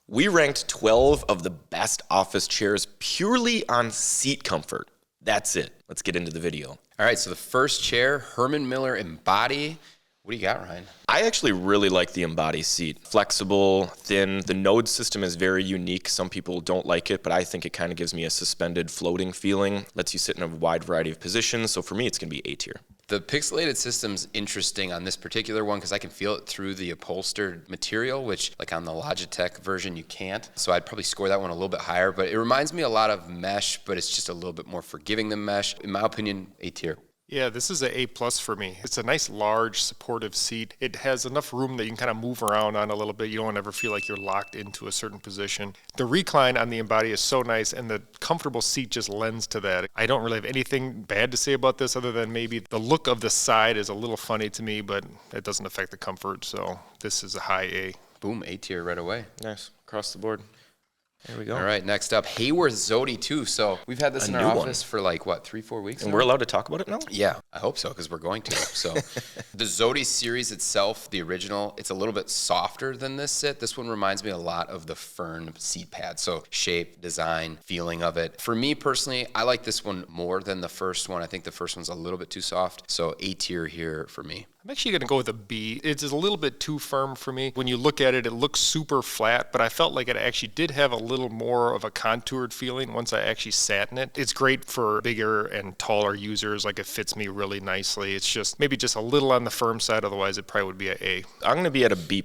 We ranked 12 of the best office chairs purely on seat comfort. That's it. Let's get into the video. All right, so the first chair, Herman Miller Embody. What do you got, Ryan? I actually really like the Embody seat. Flexible, thin. The node system is very unique. Some people don't like it, but I think it kind of gives me a suspended floating feeling. Lets you sit in a wide variety of positions. So for me, it's going to be A tier. The pixelated system's interesting on this particular one because I can feel it through the upholstered material, which like on the Logitech version you can't. So I'd probably score that one a little bit higher, but it reminds me a lot of mesh, but it's just a little bit more forgiving than mesh. In my opinion, A tier. Yeah, this is an A+ for me. It's a nice, large, supportive seat. It has enough room that you can kind of move around on a little bit. You don't ever feel like you're locked into a certain position. The recline on the Embody is so nice, and the comfortable seat just lends to that. I don't really have anything bad to say about this other than maybe the look of the side is a little funny to me, but it doesn't affect the comfort, so this is a high A. Boom, A tier right away. Nice. Across the board. There we go. All right, next up, Haworth ZODY 2. So we've had this in our office for like, what, 3-4 weeks And now? we're allowed to talk about it now? Yeah, I hope so, because we're going to. So the ZODY series itself, the original, it's a little bit softer than this sit. This one reminds me a lot of the Fern seat pad. So shape, design, feeling of it. For me personally, I like this one more than the first one. I think the first one's a little bit too soft. So A tier here for me. I'm actually going to go with a B. It's a little bit too firm for me. When you look at it, it looks super flat, but I felt like it actually did have a little more of a contoured feeling once I actually sat in it. It's great for bigger and taller users. Like it fits me really nicely. It's just maybe just a little on the firm side. Otherwise, it probably would be an A. I'm going to be at a B+.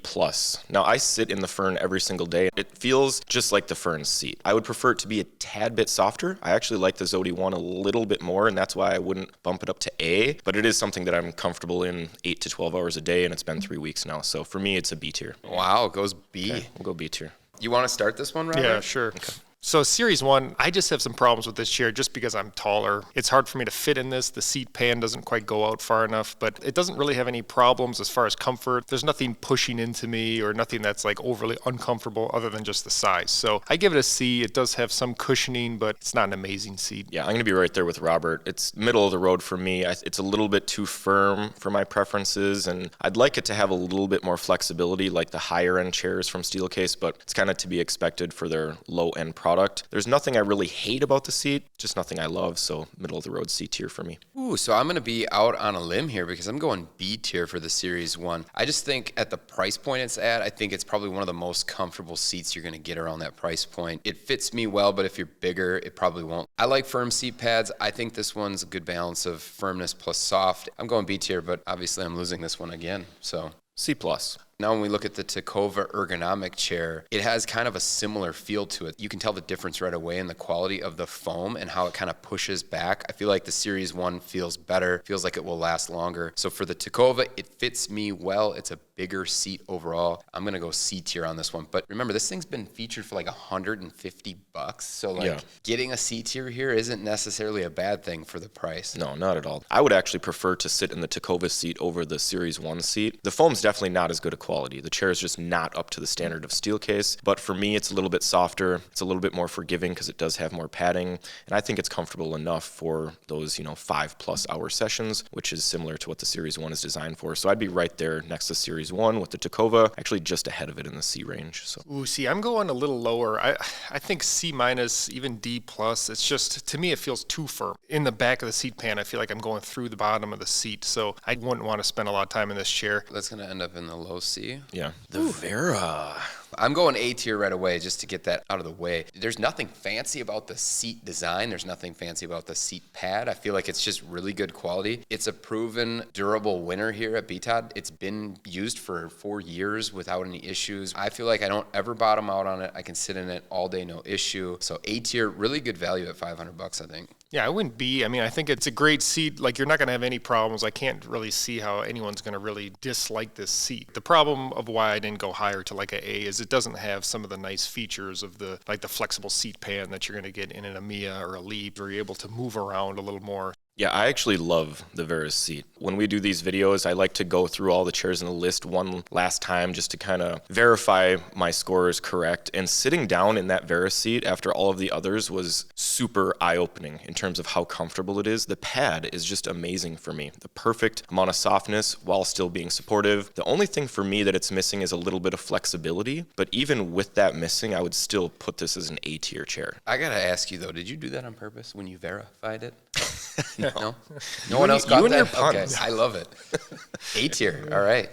Now, I sit in the Fern every single day. It feels just like the Fern seat. I would prefer it to be a tad bit softer. I actually like the ZODY one a little bit more, and that's why I wouldn't bump it up to A, but it is something that I'm comfortable in 8 to 12 hours a day, and it's been 3 weeks now. So for me, it's a B tier. Wow, it goes B. Okay, we'll go B tier. You want to start this one, Robert? Yeah, sure. Okay. So Series 1, I just have some problems with this chair just because I'm taller. It's hard for me to fit in this. The seat pan doesn't quite go out far enough, but it doesn't really have any problems as far as comfort. There's nothing pushing into me or nothing that's like overly uncomfortable other than just the size. So I give it a C. It does have some cushioning, but it's not an amazing seat. Yeah, I'm going to be right there with Robert. It's middle of the road for me. It's a little bit too firm for my preferences, and I'd like it to have a little bit more flexibility like the higher end chairs from STEELCASE, but it's kind of to be expected for their low end product. There's nothing I really hate about the seat, just nothing I love, so middle of the road C tier for me. Ooh, so I'm going to be out on a limb here because I'm going B tier for the Series 1. I just think at the price point it's at, I think it's probably one of the most comfortable seats you're going to get around that price point. It fits me well, but if you're bigger, it probably won't. I like firm seat pads. I think this one's a good balance of firmness plus soft. I'm going B tier, but obviously I'm losing this one again, so C+. Now when we look at the TICOVA ergonomic chair, it has kind of a similar feel to it. You can tell the difference right away in the quality of the foam and how it kind of pushes back. I feel like the Series 1 feels better, feels like it will last longer. So for the TICOVA, it fits me well. It's a bigger seat overall. I'm going to go C tier on this one. But remember, this thing's been featured for like $150. So like getting a C tier here isn't necessarily a bad thing for the price. No, not at all. I would actually prefer to sit in the TICOVA seat over the Series 1 seat. The foam's definitely not as good a quality. The chair is just not up to the standard of STEELCASE, but for me, it's a little bit softer. It's a little bit more forgiving because it does have more padding, and I think it's comfortable enough for those, 5+ hour sessions, which is similar to what the Series 1 is designed for. So I'd be right there next to Series 1 with the TICOVA, actually just ahead of it in the C range. So. Ooh, see, I'm going a little lower. I think C-, even D+. It's just, to me, it feels too firm. In the back of the seat pan, I feel like I'm going through the bottom of the seat, so I wouldn't want to spend a lot of time in this chair. That's going to end up in the low C. Yeah. The VERA. I'm going A tier right away just to get that out of the way. There's nothing fancy about the seat design. There's nothing fancy about the seat pad. I feel like it's just really good quality. It's a proven durable winner here at BTOD. It's been used for 4 years without any issues. I feel like I don't ever bottom out on it. I can sit in it all day, no issue. So A tier, really good value at $500, I think. Yeah, I wouldn't B. I mean, I think it's a great seat. Like, you're not going to have any problems. I can't really see how anyone's going to really dislike this seat. The problem of why I didn't go higher to like an A is it doesn't have some of the nice features of the flexible seat pan that you're going to get in an EMEA or a Leap, where you're able to move around a little more. Yeah, I actually love the VERA seat. When we do these videos, I like to go through all the chairs in the list one last time just to kind of verify my score is correct. And sitting down in that VERA seat after all of the others was super eye-opening in terms of how comfortable it is. The pad is just amazing for me. The perfect amount of softness while still being supportive. The only thing for me that it's missing is a little bit of flexibility. But even with that missing, I would still put this as an A-tier chair. I got to ask you, though, did you do that on purpose when you verified it? No? No one else got you and that? your puns. Okay, I love it. A-tier, all right.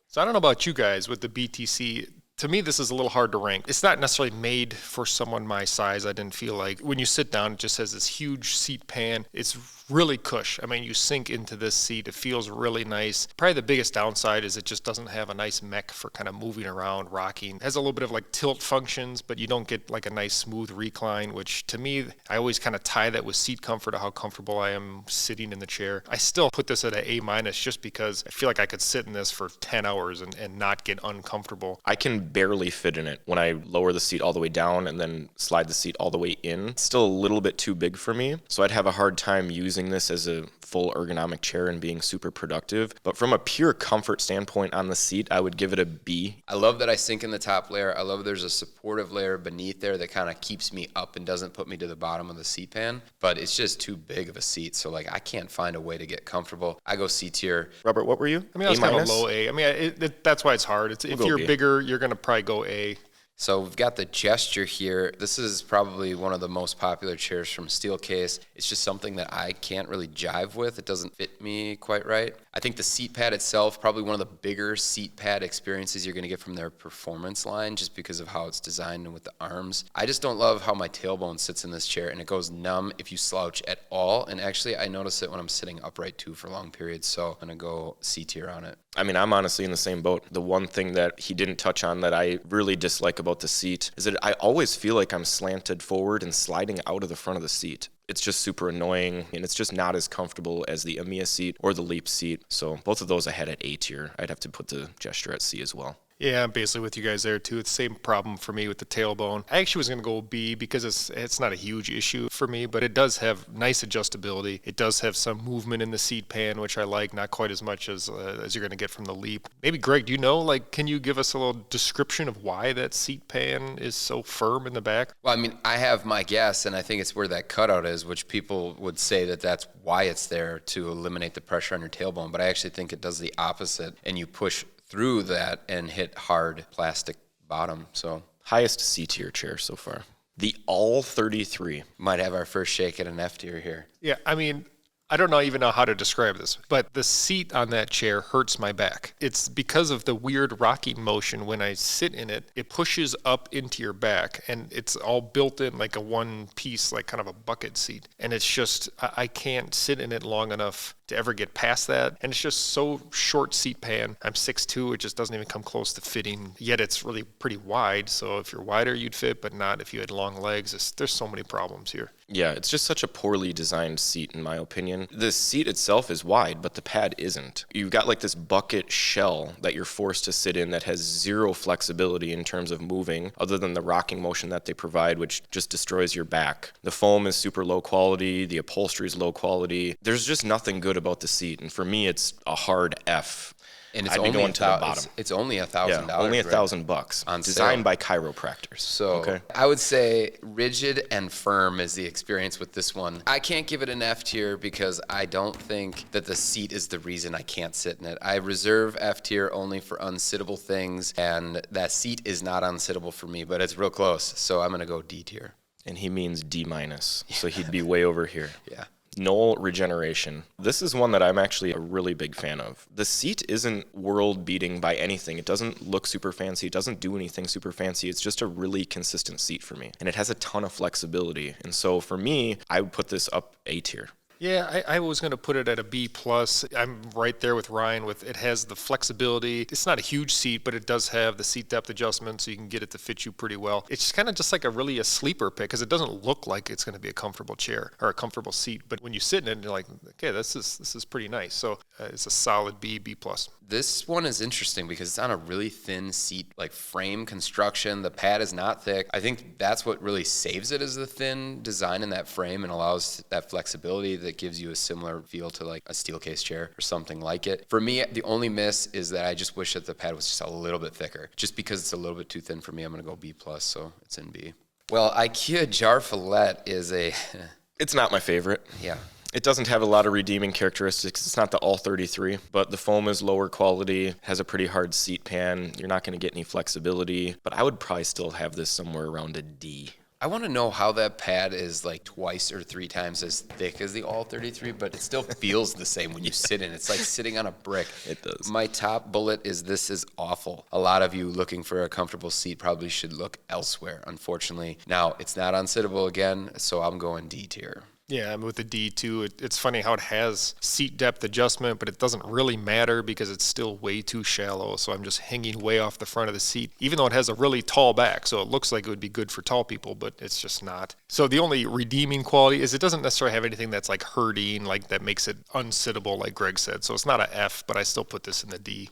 So I don't know about you guys with the BTC. To me, this is a little hard to rank. It's not necessarily made for someone my size. I didn't feel like when you sit down, it just has this huge seat pan. It's really cush. I mean, you sink into this seat. It feels really nice. Probably the biggest downside is it just doesn't have a nice mech for kind of moving around, rocking. It has a little bit of like tilt functions, but you don't get like a nice smooth recline, which to me, I always kind of tie that with seat comfort, of how comfortable I am sitting in the chair. I still put this at an A- just because I feel like I could sit in this for 10 hours and not get uncomfortable. I can barely fit in it when I lower the seat all the way down and then slide the seat all the way in. It's still a little bit too big for me, so I'd have a hard time using this as a full ergonomic chair and being super productive. But from a pure comfort standpoint on the seat, I would give it a B. I love that I sink in the top layer. I love there's a supportive layer beneath there that kind of keeps me up and doesn't put me to the bottom of the seat pan. But it's just too big of a seat, so like I can't find a way to get comfortable. I go C tier. Robert, what were you? I mean, that's kind of low A. I mean, that's why it's hard. If you're B. bigger, you're going to probably go A. So we've got the gesture here. This is probably one of the most popular chairs from STEELCASE. It's just something that I can't really jive with. It doesn't fit me quite right. I think the seat pad itself, probably one of the bigger seat pad experiences you're going to get from their performance line, just because of how it's designed and with the arms. I just don't love how my tailbone sits in this chair, and it goes numb if you slouch at all. And actually, I notice it when I'm sitting upright too for long periods. So I'm going to go C tier on it. I mean, I'm honestly in the same boat. The one thing that he didn't touch on that I really dislike about the seat is that I always feel like I'm slanted forward and sliding out of the front of the seat. It's just super annoying, and it's just not as comfortable as the EMEA seat or the Leap seat. So both of those I had at A tier. I'd have to put the gesture at C as well. Yeah, I'm basically with you guys there too. It's the same problem for me with the tailbone. I actually was going to go B because it's not a huge issue for me, but it does have nice adjustability. It does have some movement in the seat pan, which I like, not quite as much as you're going to get from the Leap. Maybe Greg, do you know, can you give us a little description of why that seat pan is so firm in the back? Well, I mean, I have my guess, and I think it's where that cutout is, which people would say that that's why it's there, to eliminate the pressure on your tailbone. But I actually think it does the opposite, and you push through that and hit hard plastic bottom. So highest C tier chair so far. The All 33. Might have our first shake at an F tier here. Yeah, I mean, I don't even know how to describe this, but the seat on that chair hurts my back. It's because of the weird rocking motion when I sit in it. It pushes up into your back, and it's all built in like a one piece, like kind of a bucket seat. And it's just, I can't sit in it long enough to ever get past that. And it's just so short seat pan. I'm 6'2", it just doesn't even come close to fitting. Yet it's really pretty wide, so if you're wider, you'd fit, but not if you had long legs. There's so many problems here. Yeah, it's just such a poorly designed seat, in my opinion. The seat itself is wide, but the pad isn't. You've got like this bucket shell that you're forced to sit in that has zero flexibility in terms of moving, other than the rocking motion that they provide, which just destroys your back. The foam is super low quality. The upholstery is low quality. There's just nothing good about the seat, and for me, it's a hard F. And it's I'd be only going to the bottom. It's only $1,000. Yeah, only $1,000 on designed sale by chiropractors. So okay. I would say rigid and firm is the experience with this one. I can't give it an F tier because I don't think that the seat is the reason I can't sit in it. I reserve F tier only for unsittable things, and that seat is not unsittable for me, but it's real close. So I'm going to go D tier. And he means D-, so he'd be way over here. Yeah. Knoll Regeneration. This is one that I'm actually a really big fan of. The seat isn't world-beating by anything. It doesn't look super fancy. It doesn't do anything super fancy. It's just a really consistent seat for me. And it has a ton of flexibility. And so for me, I would put this up A tier. Yeah, I was going to put it at a B plus. I'm right there with Ryan with it has the flexibility. It's not a huge seat, but it does have the seat depth adjustment, so you can get it to fit you pretty well. It's kind of just like a sleeper pick because it doesn't look like it's going to be a comfortable chair or a comfortable seat. But when you sit in it, you're like, okay, this is pretty nice. So it's a solid B plus. This one is interesting because it's on a really thin seat, like frame construction. The pad is not thick. I think that's what really saves it, is the thin design in that frame and allows that flexibility that gives you a similar feel to like a STEELCASE chair or something like it. For me, the only miss is that I just wish that the pad was just a little bit thicker. Just because it's a little bit too thin for me, I'm going to go B plus, so it's in B. Well, IKEA Jarvfjallet is a... It's not my favorite. Yeah. It doesn't have a lot of redeeming characteristics. It's not the all 33, but the foam is lower quality, has a pretty hard seat pan. You're not going to get any flexibility, but I would probably still have this somewhere around a D. I want to know how that pad is like twice or 3 times as thick as the all 33, but it still feels the same when you sit in it. It's like sitting on a brick. It does. My top bullet is this is awful. A lot of you looking for a comfortable seat probably should look elsewhere, unfortunately. Now, it's not unsittable again, so I'm going D tier. Yeah, I'm with the D too. It's funny how it has seat depth adjustment, but it doesn't really matter because it's still way too shallow. So I'm just hanging way off the front of the seat, even though it has a really tall back. So it looks like it would be good for tall people, but it's just not. So the only redeeming quality is it doesn't necessarily have anything that's like hurting, like that makes it unsittable, like Greg said. So it's not a F, but I still put this in the D.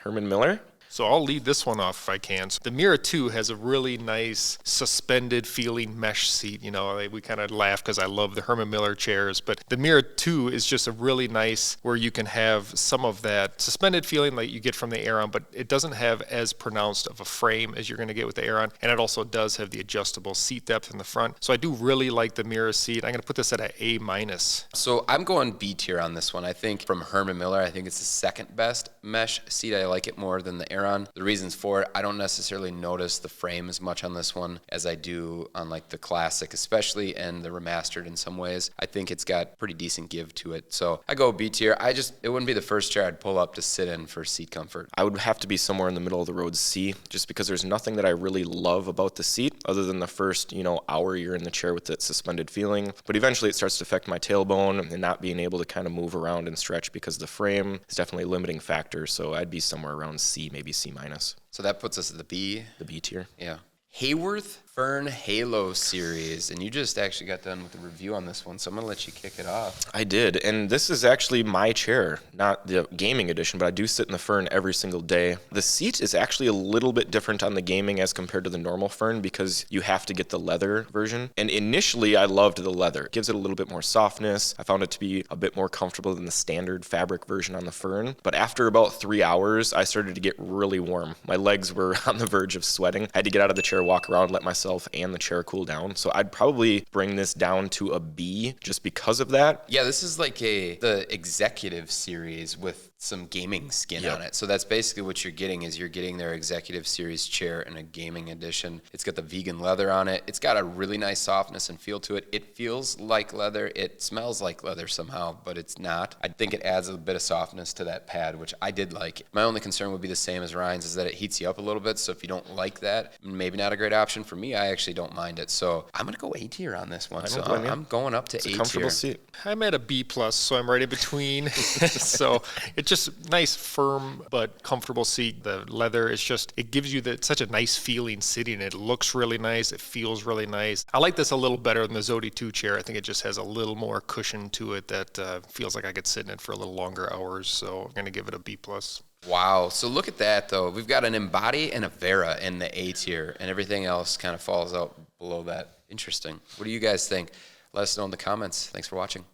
Herman Miller? So I'll lead this one off if I can. So the Mirra 2 has a really nice suspended feeling mesh seat. You know, we kind of laugh because I love the Herman Miller chairs, but the Mirra 2 is just a really nice where you can have some of that suspended feeling like you get from the Aeron, but it doesn't have as pronounced of a frame as you're going to get with the Aeron, and it also does have the adjustable seat depth in the front. So I do really like the Mirra seat. I'm going to put this at an A minus. So I'm going B tier on this one. I think from Herman Miller, I think it's the second best mesh seat. I like it more than the Aeron. The reasons for it, I don't necessarily notice the frame as much on this one as I do on like the classic especially, and the remastered in some ways. I think it's got pretty decent give to it. So I go B tier. It wouldn't be the first chair I'd pull up to sit in for seat comfort. I would have to be somewhere in the middle of the road, C, just because there's nothing that I really love about the seat other than the first, hour you're in the chair with that suspended feeling. But eventually it starts to affect my tailbone and not being able to kind of move around and stretch because the frame is definitely a limiting factor. So I'd be somewhere around C, maybe C minus. So that puts us at the B. The B tier. Yeah. Haworth Fern Halo series, and you just actually got done with the review on this one, so I'm going to let you kick it off. I did, and this is actually my chair, not the gaming edition, but I do sit in the Fern every single day. The seat is actually a little bit different on the gaming as compared to the normal Fern because you have to get the leather version, and initially I loved the leather. It gives it a little bit more softness. I found it to be a bit more comfortable than the standard fabric version on the Fern, but after about 3 hours, I started to get really warm. My legs were on the verge of sweating. I had to get out of the chair, walk around, let myself and the chair cool down. So I'd probably bring this down to a B just because of that. Yeah, this is like the executive series with some gaming skin on it. So that's basically what you're getting is you're getting their executive series chair in a gaming edition. It's got the vegan leather on it. It's got a really nice softness and feel to it. It feels like leather. It smells like leather somehow, but it's not. I think it adds a bit of softness to that pad, which I did like. My only concern would be the same as Ryan's, is that it heats you up a little bit. So if you don't like that, maybe not a great option. For me, I actually don't mind it. So I'm going to go A tier on this one. So I'm going up to A tier. Comfortable seat. I'm at a B plus, so I'm right in between. So it's just nice, firm, but comfortable seat. The leather is just, it gives you such a nice feeling sitting. It looks really nice. It feels really nice. I like this a little better than the ZODY 2 chair. I think it just has a little more cushion to it that feels like I could sit in it for a little longer hours. So I'm going to give it a B plus. Wow. So look at that, though. We've got an Embody and a VERA in the A tier, and everything else kind of falls out below that. Interesting. What do you guys think? Let us know in the comments. Thanks for watching.